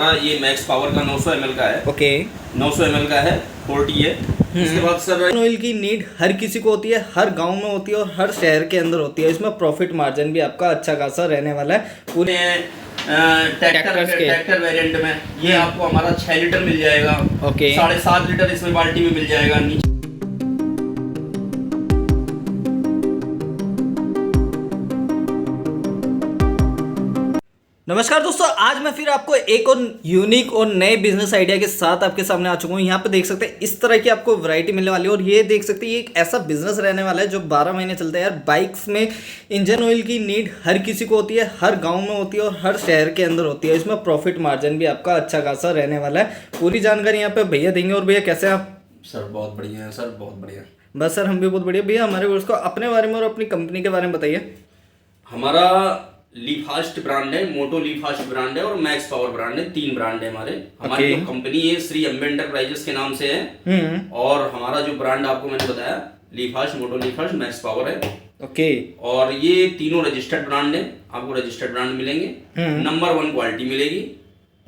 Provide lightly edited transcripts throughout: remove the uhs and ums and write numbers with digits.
ये max power का 900 ml का है। ओके 900 ml का है, 40 है। इसके बाद सर ऑयल की नीड हर किसी को होती है, हर गांव में होती है और हर शहर के अंदर होती है। इसमें प्रॉफिट मार्जिन भी आपका अच्छा खासा रहने वाला है। पूरे ट्रैक्टर वेरिएंट में ये आपको हमारा 6 लीटर मिल जाएगा। ओके 7.5 लीटर इसमें बाल्टी में मिल जाएगा। नीचे नमस्कार दोस्तों, आज मैं फिर आपको एक और यूनिक और नए बिजनेस आइडिया के साथ आपके सामने आ चुका हूँ। यहाँ पे देख सकते हैं इस तरह की आपको वैरायटी मिलने वाली है और ये देख सकते हैं ये एक ऐसा बिजनेस रहने वाला है जो 12 महीने चलता है। यार बाइक्स में इंजन ऑयल की नीड हर किसी को होती है, हर गाँव में होती है और हर शहर के अंदर होती है। इसमें प्रॉफिट मार्जिन भी आपका अच्छा खासा रहने वाला है। पूरी जानकारी यहाँ पे भैया देंगे। और भैया कैसे हैं आप? सर बहुत बढ़िया है सर, बहुत बढ़िया। बस सर हम भी बहुत बढ़िया। भैया हमारे व्यूअर्स को अपने बारे में और अपनी कंपनी के बारे में बताइए। हमारा लीफास्ट ब्रांड है, मोटो लीफास्ट ब्रांड है और मैक्स पावर ब्रांड है। 3 ब्रांड है हमारे। हमारी जो कंपनी है श्री अम्बे एंटरप्राइजेस के नाम से है। और हमारा जो ब्रांड आपको मैंने बताया लीफास्ट, मोटो लीफास्ट, मैक्स पावर है। ओके और ये तीनों रजिस्टर्ड ब्रांड है। आपको रजिस्टर्ड ब्रांड मिलेंगे, नंबर 1 क्वालिटी मिलेगी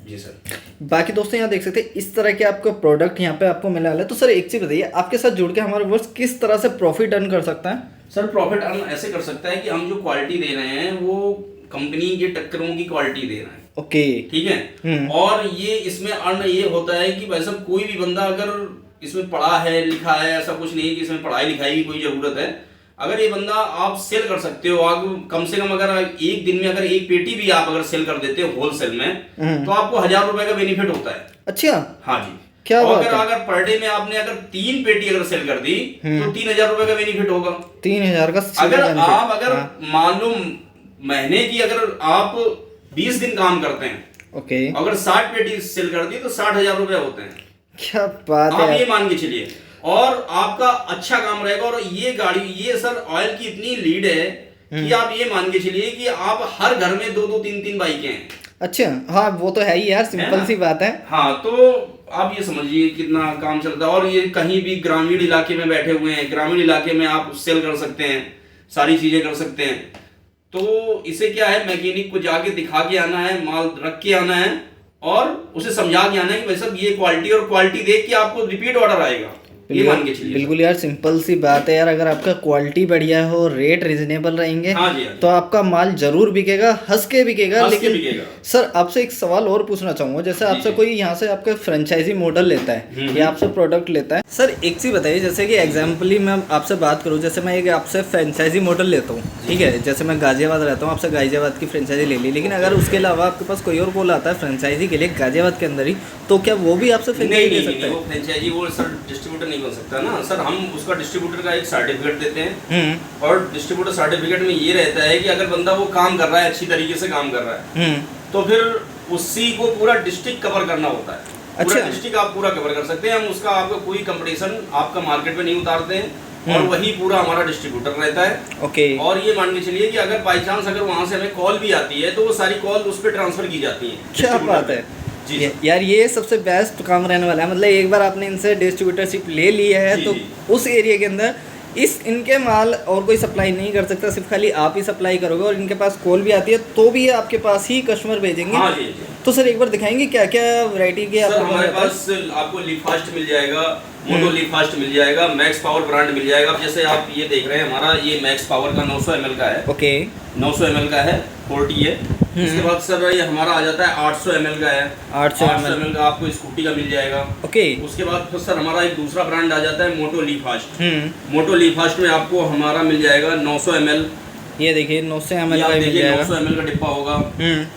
जी सर। बाकी दोस्तों यहाँ देख सकते हैं इस तरह के आपको प्रोडक्ट यहाँ पे आपको मिलने वाला है। तो सर एक चीज बताइए, आपके साथ जुड़ के हमारे व्यूअर्स किस तरह से प्रॉफिट अर्न कर सकता है? सर प्रॉफिट अर्न ऐसे कर सकता है कि हम जो क्वालिटी दे रहे हैं वो कंपनी के टक्करों की क्वालिटी दे रहे हैं। ओके ठीक है। और ये इसमें अर्न ये होता है कि भाई साहब कोई भी बंदा अगर इसमें पढ़ा है लिखा है, ऐसा कुछ नहीं है कि इसमें पढ़ाई लिखाई की कोई जरूरत है। अगर ये बंदा आप सेल कर सकते हो, आप कम से कम अगर एक दिन में अगर एक पेटी भी आप अगर सेल कर देते हो होलसेल में, तो आपको 1000 रुपए का बेनिफिट होता है। अच्छा हाँ जी, क्या अगर पर डे में आपने अगर 3 पेटी अगर सेल कर दी तो 3000 रुपए का बेनिफिट होगा। 3000 का अगर आप अगर मान लो महीने की अगर आप 20 दिन काम करते हैं, ओके, अगर 60 पेटी सेल कर दी तो 60,000 रुपए होते हैं। क्या बात है, आप ये मान के चलिए। और आपका अच्छा काम रहेगा। और ये गाड़ी, ये सर ऑयल की इतनी लीड है कि आप ये मान के चलिए कि आप हर घर में 2-2 3-3 बाइकें हैं। अच्छा हाँ, वो तो है ही यार, सिंपल सी बात है। हाँ, तो आप ये समझिए कितना काम चलता है। और ये कहीं भी ग्रामीण इलाके में बैठे हुए हैं, ग्रामीण इलाके में आप सेल कर सकते हैं, सारी चीजें कर सकते हैं। तो इसे क्या है, मैकेनिक को जाके दिखा के आना है, माल रख के आना है और उसे समझा के आना है कि भाई साहब ये क्वालिटी, और क्वालिटी देख के आपको रिपीट ऑर्डर आएगा। ये मान के चलिए। बिल्कुल यार, सिंपल सी बात है यार। अगर आपका क्वालिटी बढ़िया हो, रेट रिजनेबल रहेंगे, हाँ जी, हाँ जी, तो आपका माल जरूर बिकेगा, हंस के बिकेगा। लेकिन बिकेगा। सर आपसे एक सवाल और पूछना चाहूंगा। जैसे आपसे कोई यहाँ से आपका फ्रेंचाइजी मॉडल लेता है या आपसे प्रोडक्ट लेता है, सर एक चीज बताइए, जैसे कि एग्जाम्पली मैं आपसे बात करूँ, जैसे मैं एक आपसे फ्रेंचाइजी मॉडल लेता हूँ, ठीक है, जैसे मैं गाजियाबाद रहता हूँ, आपसे गाजियाबाद की फ्रेंचाइजी ले ली, लेकिन अगर उसके अलावा आपके पास कोई और कॉल आता है फ्रेंचाइजी के लिए गाजियाबाद के अंदर ही, तो क्या वो भी आपसे फ्रेंचाइजी ले सकता है? वो फ्रेंचाइजी वो सर डिस्ट्रीब्यूटर नहीं बन सकता ना सर। हम उसका डिस्ट्रीब्यूटर का एक सर्टिफिकेट देते हैं। और डिस्ट्रीब्यूटर सर्टिफिकेट में ये रहता है कि अगर बंदा वो काम कर रहा है, अच्छी तरीके से काम कर रहा है, तो फिर उसी को पूरा डिस्ट्रिक्ट कवर करना होता है। अच्छा, पूरा डिस्ट्रिक्ट आप पूरा कवर कर सकते हैं। हम उसका आपको कोई कंपटीशन आपका मार्केट में नहीं उतारते हैं और वही पूरा हमारा डिस्ट्रीब्यूटर रहता है। ओके। और ये मान के चलिए कि अगर बाई चांस अगर वहां से हमें कॉल भी आती है तो वो सारी कॉल उस पर ट्रांसफर की जाती है। क्या बात है यार, ये सबसे बेस्ट काम रहने वाला है। मतलब एक बार आपने इनसे डिस्ट्रीब्यूटरशिप ले ली है तो उस एरिया के अंदर इनके माल और कोई सप्लाई नहीं कर सकता, सिर्फ खाली आप ही सप्लाई करोगे। और इनके पास कॉल भी आती है तो भी ये आपके पास ही कस्टमर भेजेंगे। हाँ जी। तो सर एक बार दिखाएंगे क्या क्या वैरायटी के आपको? हमारे पास आपको लीफास्ट मिल जाएगा, मोटो लीफास्ट मिल जाएगा, मैक्स पावर ब्रांड मिल जाएगा। अब जैसे आप ये देख रहे हैं, हमारा ये मैक्स पावर का 900 ml का है। ओके 900 ml का है, 40 है। इसके बाद सर ये हमारा आ जाता है 800 ml का है। 800 ml का आपको स्कूटी का मिल जाएगा। ओके। उसके बाद फिर सर हमारा एक दूसरा ब्रांड आ जाता है मोटो लीफास्ट। मोटो लीफास्ट में आपको हमारा मिल जाएगा 900 ml। ये देखिए 900 ml का मिल जाएगा। 900 ml का डिब्बा होगा।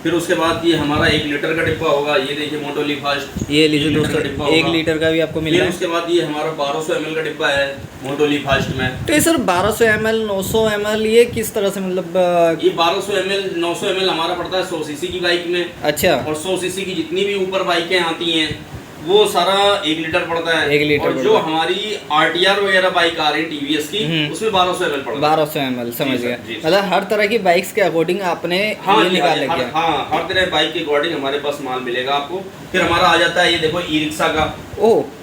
फिर उसके बाद ये हमारा 1 लीटर का डिब्बा होगा। ये देखिए मोटो लीफास्ट, ये लीजिए दोस्तों, 1 लीटर का भी आपको मिल रहा है। उसके बाद ये हमारा 1200 ml का डिब्बा है मोटो लीफास्ट में। तो ये सर 1200 ml 900 ml ये किस तरह से, मतलब ये 1200 ml 900 ml हमारा पड़ता है 100 सीसी की बाइक में। अच्छा। और 100 सीसी की जितनी भी ऊपर बाइकें आती हैं वो सारा 1 लीटर पड़ता है। 1 लीटर। और जो हमारी आरटीआर वगैरह बाइक आ रही है टीवीएस की, उसमें 1200 ml पड़ता है। 1200 ml, समझ गया। मतलब हर तरह की बाइक्स के अकॉर्डिंग आपने निकाल लिया। हाँ, हर तरह बाइक के अकॉर्डिंग हमारे पास माल मिलेगा आपको। फिर हमारा आ जाता है ये देखो ई रिक्शा का।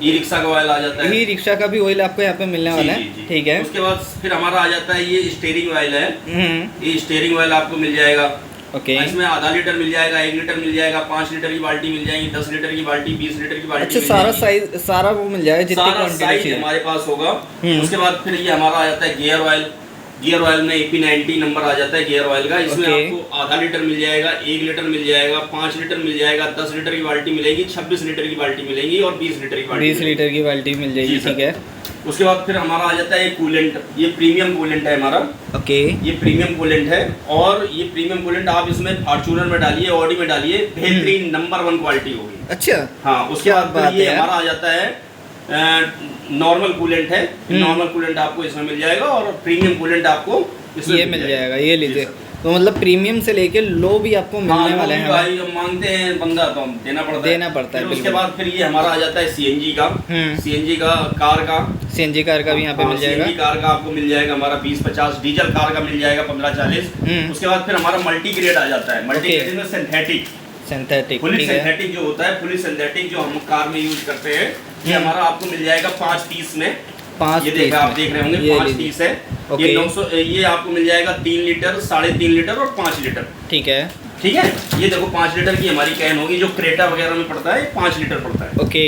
ई रिक्शा का ऑयल आ जाता है। ई रिक्शा का भी ऑयल आपको यहाँ पे मिलने वाला है, ठीक है। उसके बाद फिर हमारा आ जाता है ये स्टीयरिंग ऑयल है। ये स्टीयरिंग ऑयल आपको मिल जाएगा। ओके। इसमें आधा लीटर मिल जाएगा, 1 लीटर मिल जाएगा, 5 लीटर की बाल्टी मिल जाएगी, 10 लीटर की बाल्टी, 20 लीटर की बाल्टी। अच्छा, मिल सारा जाएगी। साइज, सारा वो मिल जाएगा जितनी सारा क्वांटिटी साइज चाहिए हमारे पास होगा। हम्म। उसके बाद फिर ये हमारा आ जाता है गियर ऑयल। गियर ऑयल में AP90 नंबर आ जाता है गियर ऑयल का। इसमें ओके। आपको आधा लीटर मिल जाएगा, 1 लीटर मिल जाएगा, 5 लीटर मिल जाएगा, 10 लीटर की बाल्टी मिलेगी, 26 लीटर की बाल्टी मिलेगी और 20 लीटर की बाल्टी 20 लीटर की बाल्टी मिल जाएगी, जी सर। ठीक है। उसके बाद फिर हमारा आ जाता है कूलेंट। ये प्रीमियम कूलेंट है हमारा। ओके। ये प्रीमियम कूलेंट है और ये प्रीमियम कूलेंट आप इसमें फॉर्च्यूनर में डालिए, ऑडी में डालिए, बेहतरीन नंबर 1 क्वालिटी होगी। अच्छा, हाँ। उसके क्या बाद बात फिर ये है यार। हमारा आ जाता है नॉर्मल कूलेंट है। नॉर्मल कूलेंट आपको इसमें मिल जाएगा और प्रीमियम कूलेंट आपको इसमें ये मिल जाएगा, ये लीजिए। जी सर। तो मतलब प्रीमियम से लेके लो भी आपको हाँ, मिलने वो वाले भी हैं। भाई हम मांगते हैं बंदा तो हम देना पड़ता है। देना पड़ता है, फिर उसके बिल्कुल। बाद फिर ये हमारा आ जाता है CNG का। हम्म। CNG का कार का। CNG कार का भी यहाँ पे मिल जाएगा। CNG कार का आपको मिल जाएगा हमारा 20-50। डीजल कार का मिल जाएगा 15-40। उसके बाद फिर हमारा मल्टी ग्रेड आ जाता है। मल्टी ग्रेड में सिंथेटिक, सिंथेटिक, फुली ठीक है। सिंथेटिक जो होता है, फुली सिंथेटिक जो हम कार में यूज करते हैं, ये हमारा आपको मिल जाएगा 5 पीस में। 5 ये देखा आप देख रहे होंगे, 5 पीस है। ओके। ये 900, ये आपको मिल जाएगा 3 लीटर, 3.5 लीटर और 5 लीटर। ठीक है। ठीक है। ये देखो 5 लीटर की हमारी कैन होगी, जो क्रेटा वगैरह में पड़ता है 5 लीटर पड़ता है। ओके।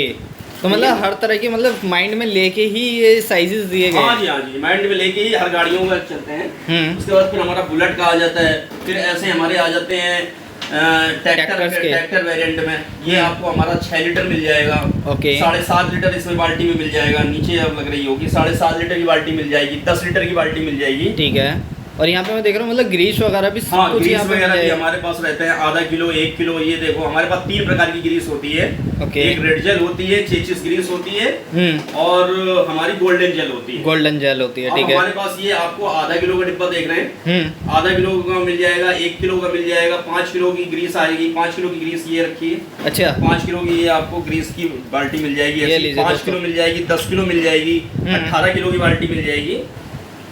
तो मतलब हर तरह की, मतलब माइंड में लेके ही ये साइजेस दिए गए हाँ हैं। जी, हाँ जी, माइंड में लेके ही हर गाड़ियों का चलते हैं। उसके बाद फिर हमारा बुलेट का आ जाता है। फिर ऐसे हमारे आ जाते हैं ट्रैक्टर वेरिएंट में। ये आपको हमारा 6 लीटर मिल जाएगा। ओके। 7.5 लीटर इसमें बाल्टी में मिल जाएगा। नीचे अब लग रही होगी 7.5 लीटर की बाल्टी मिल जाएगी, 10 लीटर की बाल्टी मिल जाएगी। ठीक है। और यहाँ पे मैं देख रहा हूँ मतलब ग्रीस वगैरह भी सब हाँ, कुछ ग्रीस यहाँ पे मिल वगैरह भी जाएगा। हमारे पास रहते हैं, आधा किलो, 1 किलो। ये देखो हमारे पास 3 प्रकार की ग्रीस होती है। ओके। एक रेड जेल होती है, चेचिस ग्रीस होती है और हमारी गोल्डन जेल होती है। गोल्डन जेल होती है, अब ठीक है। हमारे पास ये आपको आधा किलो का डिब्बा देख रहे हैं। आधा किलो का मिल जाएगा, 1 किलो का मिल जाएगा, 5 किलो की ग्रीस आएगी। 5 किलो की ग्रीस ये रखी है। अच्छा। 5 किलो की ये आपको ग्रीस की बाल्टी मिल जाएगी। ये ऐसी लीजिए 5 दोस्तों। किलो मिल जाएगी, 10 किलो मिल जाएगी, 18 किलो की बाल्टी मिल जाएगी।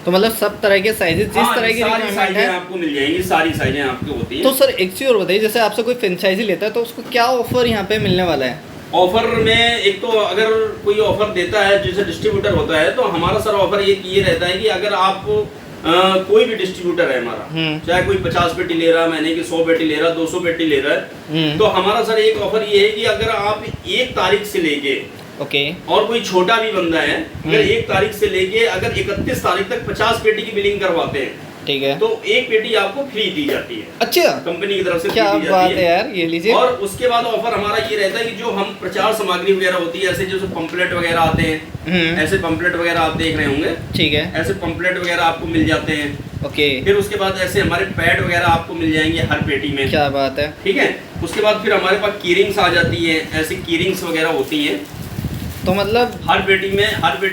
तो मतलब सब तरह के साइजेस, जिस हाँ, तरह की सारी रिक्वायरमेंट साइजें है आपको मिल जाएंगी, सारी साइजें आपको होती है। तो सर एक चीज़ और बताइए, जैसे आपसे कोई फ्रेंचाइजी लेता है तो उसको क्या ऑफर यहाँ पे मिलने वाला है? ऑफर में एक तो अगर कोई ऑफर देता है, जैसे डिस्ट्रीब्यूटर होता है, तो हमारा सर ऑफर ये रहता है कि अगर आप कोई भी डिस्ट्रीब्यूटर है हमारा, चाहे कोई 50 पेटी ले रहा है महीने की, 100 पेटी ले रहा है, 200 पेटी ले रहा है, तो हमारा सर एक ऑफर ये है कि अगर आप 1 तारीख से लेके ओके। और कोई छोटा भी बंदा है, अगर 1 तारीख से लेके अगर 31 तारीख तक 50 पेटी की बिलिंग करवाते हैं, ठीक है, तो 1 पेटी आपको फ्री दी जाती है। अच्छा, कंपनी की तरफ से क्या फ्री दी बात जाती है यार, ये लीजिए। और उसके बाद ऑफर हमारा ये रहता है कि जो हम प्रचार सामग्री वगैरह होती है, ऐसे जैसे पंपलेट वगैरह आते हैं, ऐसे पंपलेट वगैरह आप देख रहे होंगे, ठीक है, ऐसे पंपलेट वगैरह आपको मिल जाते हैं। ओके। फिर उसके बाद ऐसे हमारे पैड वगैरह आपको मिल जाएंगे हर पेटी में। क्या बात है। ठीक है। उसके बाद फिर हमारे पास कीरिंग्स आ जाती है, ऐसी कीरिंग्स वगैरह होती हैं। तो मतलब हर पेटी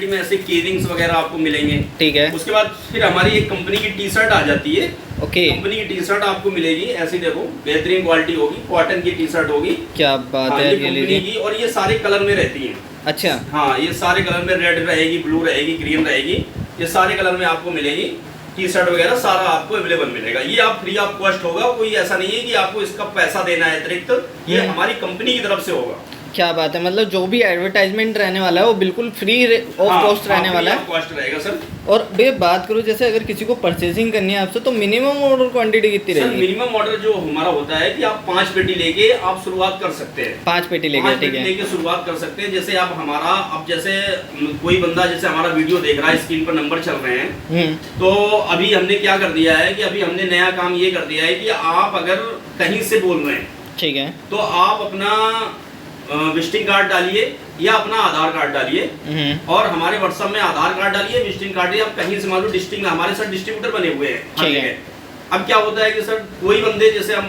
में ऐसे कीरिंग्स वगैरह आपको मिलेंगे। ठीक है। उसके बाद फिर हमारी एक कंपनी की टी शर्ट आ जाती है। ओके। कंपनी की टी शर्ट आपको मिलेगी, ऐसी देखो बेहतरीन क्वालिटी होगी, कॉटन की टी शर्ट होगी। क्या बात हाँ, है, ये ये कंपनी लीजिए। की, और ये सारे कलर में रहती है। अच्छा। हाँ, ये सारे कलर में, रेड रहेगी, ब्लू रहेगी, ग्रीन रहेगी, ये सारे कलर में आपको मिलेगी। टी शर्ट वगैरह सारा आपको अवेलेबल मिलेगा। ये आप फ्री ऑफ कॉस्ट होगा, कोई ऐसा नहीं है कि आपको इसका पैसा देना है अतिरिक्त, ये हमारी कंपनी की तरफ से होगा। क्या बात है, मतलब जो भी एडवर्टाइजमेंट रहने वाला है वो बिल्कुल फ्री ऑफ कॉस्ट रहने वाला है। कॉस्ट रहेगा सर। और भैया बात करूँ, जैसे अगर किसी को परचेसिंग करनी है आपसे, तो मिनिमम ऑर्डर क्वांटिटी कितनी सर रहेगी? मिनिमम ऑर्डर जो हमारा होता है कि आप 5 पेटी लेके आप शुरुआत कर सकते हैं। 5 पेटी लेके, 5 ठीक पेटी है। लेके शुरुआत कर सकते हैं। जैसे आप हमारा, अब जैसे कोई बंदा जैसे हमारा वीडियो देख रहा है, स्क्रीन पर नंबर चल रहे हैं, तो अभी हमने क्या कर दिया है कि अभी हमने नया काम ये कर दिया है कि आप अगर कहीं से बोल रहे हैं, ठीक है, तो आप अपना विजिटिंग कार्ड डालिए या अपना आधार कार्ड डालिए, और हमारे व्हाट्सएप में आधार कार्ड डालिए, विजिटिंग कार्ड डालिए। आप कहीं से मान लो डिस्ट्रिक्ट में, हमारे साथ डिस्ट्रीब्यूटर बने हुए हैं हर ठीक है। जगह। अब क्या होता है कि सर कोई बंदे, जैसे आप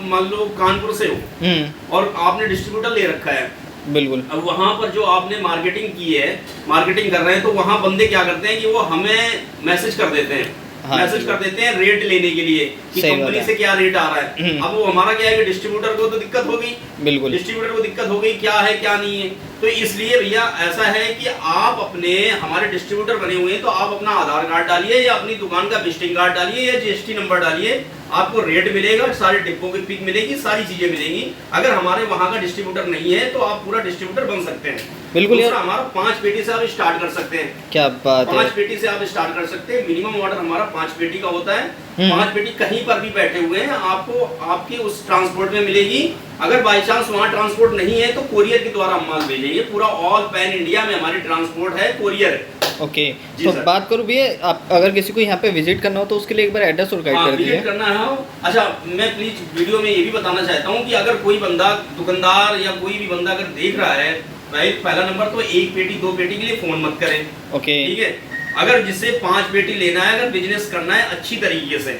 मान लो कानपुर से हो और आपने डिस्ट्रीब्यूटर ले रखा है, बिल्कुल। अब वहाँ पर जो आपने मार्केटिंग की है, मार्केटिंग कर रहे हैं, तो वहाँ बंदे क्या करते हैं कि वो हमें मैसेज कर देते हैं, हाँ, मैसेज कर देते हैं रेट लेने के लिए कि सही बात कंपनी है। से क्या रेट आ रहा है। अब वो हमारा क्या है कि डिस्ट्रीब्यूटर को तो दिक्कत होगी, बिल्कुल। डिस्ट्रीब्यूटर को दिक्कत हो गई, क्या है क्या नहीं है। तो इसलिए भैया ऐसा है कि आप अपने, हमारे डिस्ट्रीब्यूटर बने हुए हैं, तो आप अपना आधार कार्ड डालिए या अपनी दुकान का विजिटिंग कार्ड डालिए या GST नंबर डालिए, आपको रेट मिलेगा, सारे डिब्बों की पिक मिलेगी, सारी चीजें मिलेंगी। अगर हमारे वहाँ का डिस्ट्रीब्यूटर नहीं है तो आप पूरा डिस्ट्रीब्यूटर बन सकते हैं। बिल्कुल यार। दूसरा, हमारा 5 पेटी से आप स्टार्ट कर सकते हैं। क्या बात है। 5 पेटी से आप स्टार्ट कर सकते हैं। मिनिमम ऑर्डर हमारा 5 पेटी का होता है। 5 पेटी कहीं पर भी बैठे हुए हैं आपको आपके उस ट्रांसपोर्ट में मिलेगी। अगर बाई चांस वहाँ ट्रांसपोर्ट नहीं है तो कोरियर के द्वारा हम माल भेजेंगे। पूरा ऑल पैन इंडिया में हमारी ट्रांसपोर्ट है, कोरियर। ओके, जी तो सर। बात करूँ भैया, आप अगर किसी को यहाँ पे विजिट करना हो तो उसके लिए एक बार एड्रेस और गाइड कर विजिट दीजिए। करना है। अच्छा, मैं प्लीज वीडियो में ये भी बताना चाहता हूँ कि अगर कोई बंदा, दुकानदार या कोई भी बंदा अगर देख रहा है, भाई पहला नंबर तो 1 पेटी 2 पेटी के लिए फोन मत करें। ओके, ठीक है, अगर जिससे 5 पेटी लेना है, अगर बिजनेस करना है अच्छी तरीके से,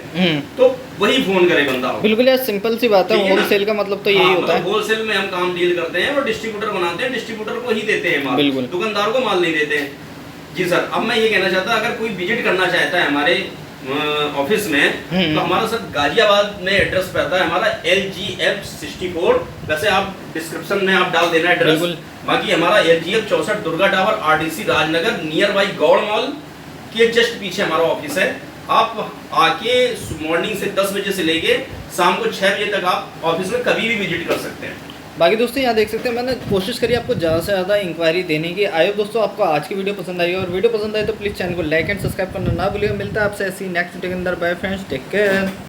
तो वही फोन करे बंदा। बिल्कुल यार, सिंपल सी बात है, ठीक है ना? होलसेल का मतलब तो यही होता है। होलसेल में हम काम डील करते हैं और डिस्ट्रीब्यूटर बनाते हैं, डिस्ट्रीब्यूटर को ही देते हैं माल, बिल्कुल। दुकानदार को माल नहीं देते हैं। जी सर, अब मैं ये कहना चाहता, अगर कोई विजिट करना चाहता है हमारे ऑफिस में, तो हमारा सर गाजियाबाद में एड्रेस पड़ता है हमारा LGF 64। वैसे आप डिस्क्रिप्शन में आप डाल देना एड्रेस। बाकी हमारा LGF 64 Durga tower RDC Rajnagar near by Gaur mall के जस्ट पीछे हमारा ऑफिस है। आप आके मॉर्निंग से 10 बजे से लेके शाम को 6 बजे तक आप ऑफिस में कभी भी विजिट कर सकते हैं। बाकी दोस्तों यहाँ देख सकते हैं, मैंने कोशिश करी आपको ज़्यादा से ज़्यादा इंक्वायरी देने की। आयो दोस्तों, आपको आज की वीडियो पसंद आई, और वीडियो पसंद आई तो प्लीज़ चैनल को लाइक एंड सब्सक्राइब करना ना भूलिएगा। मिलता है आपसे ऐसी नेक्स्ट वीडियो के अंदर। Bye friends, take care.